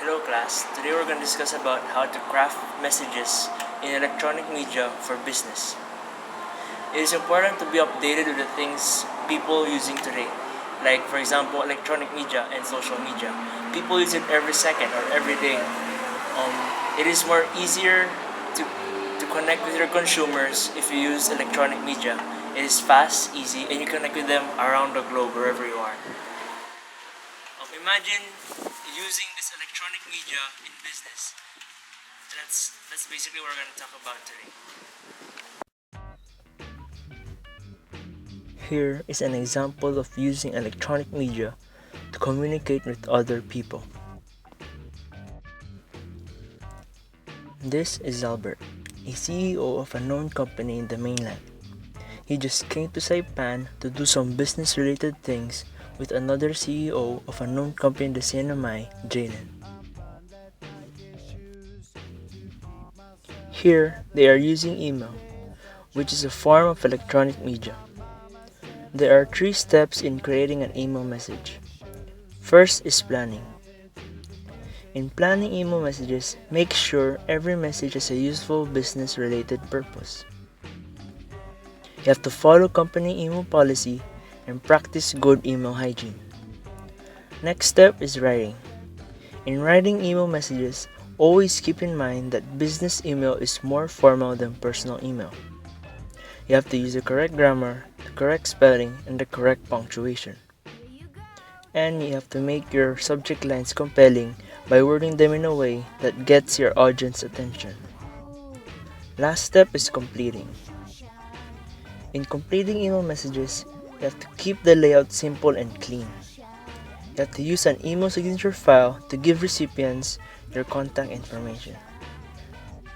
Hello class, today we're going to discuss about how to craft messages in electronic media for business. It is important to be updated with the things people using today, like for example electronic media and social media. People use it every second or every day. It is more easier to connect with your consumers if you use electronic media. It is fast, easy, and you connect with them around the globe wherever you are. Imagine using this electronic media in business. That's basically what we're going to talk about today. Here is an example of using electronic media to communicate with other people. This is Albert, a CEO of a known company in the mainland. He just came to Saipan to do some business-related things with another CEO of a known company in the CNMI, Jalen. Here, they are using email, which is a form of electronic media. There are 3 steps in creating an email message. First is planning. In planning email messages, make sure every message has a useful business-related purpose. You have to follow company email policy and practice good email hygiene. Next step is writing. In writing email messages, always keep in mind that business email is more formal than personal email. You have to use the correct grammar, the correct spelling, and the correct punctuation. And you have to make your subject lines compelling by wording them in a way that gets your audience attention. Last step is completing. In completing email messages, you have to keep the layout simple and clean. You have to use an email signature file to give recipients your contact information.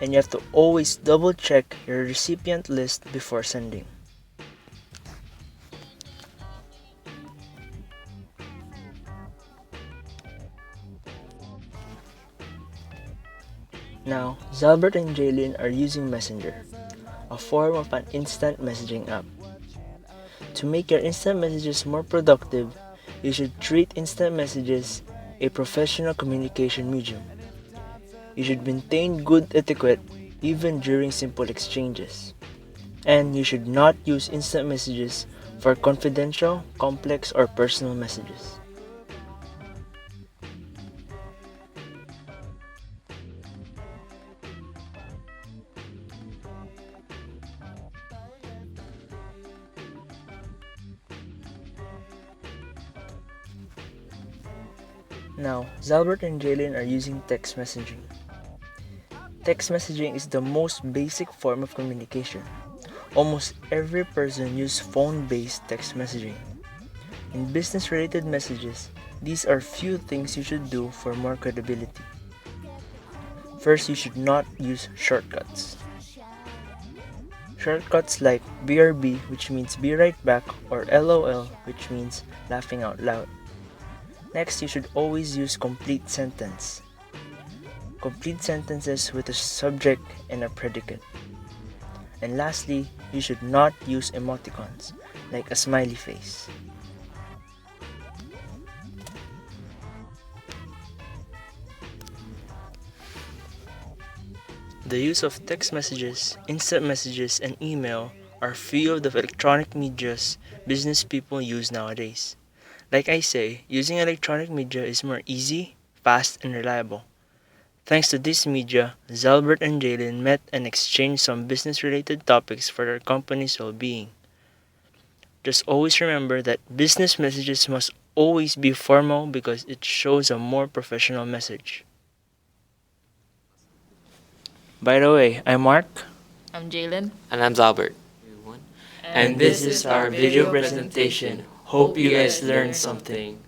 And you have to always double check your recipient list before sending. Now, Zalbert and Jalen are using Messenger, a form of an instant messaging app. To make your instant messages more productive, you should treat instant messages a professional communication medium. You should maintain good etiquette even during simple exchanges. And you should not use instant messages for confidential, complex, or personal messages. Now, Zalbert and Jalen are using text messaging. Text messaging is the most basic form of communication. Almost every person uses phone-based text messaging. In business-related messages, these are few things you should do for more credibility. First, you should not use shortcuts. Shortcuts like BRB, which means be right back, or LOL, which means laughing out loud. Next, you should always use complete sentence. Complete sentences with a subject and a predicate. And lastly, you should not use emoticons, like a smiley face. The use of text messages, instant messages, and email are few of the electronic medias business people use nowadays. Like I say, using electronic media is more easy, fast, and reliable. Thanks to this media, Zalbert and Jalen met and exchanged some business-related topics for their company's well-being. Just always remember that business messages must always be formal because it shows a more professional message. By the way, I'm Mark. I'm Jalen. And I'm Albert. And this is our video presentation. Hope you guys learned something.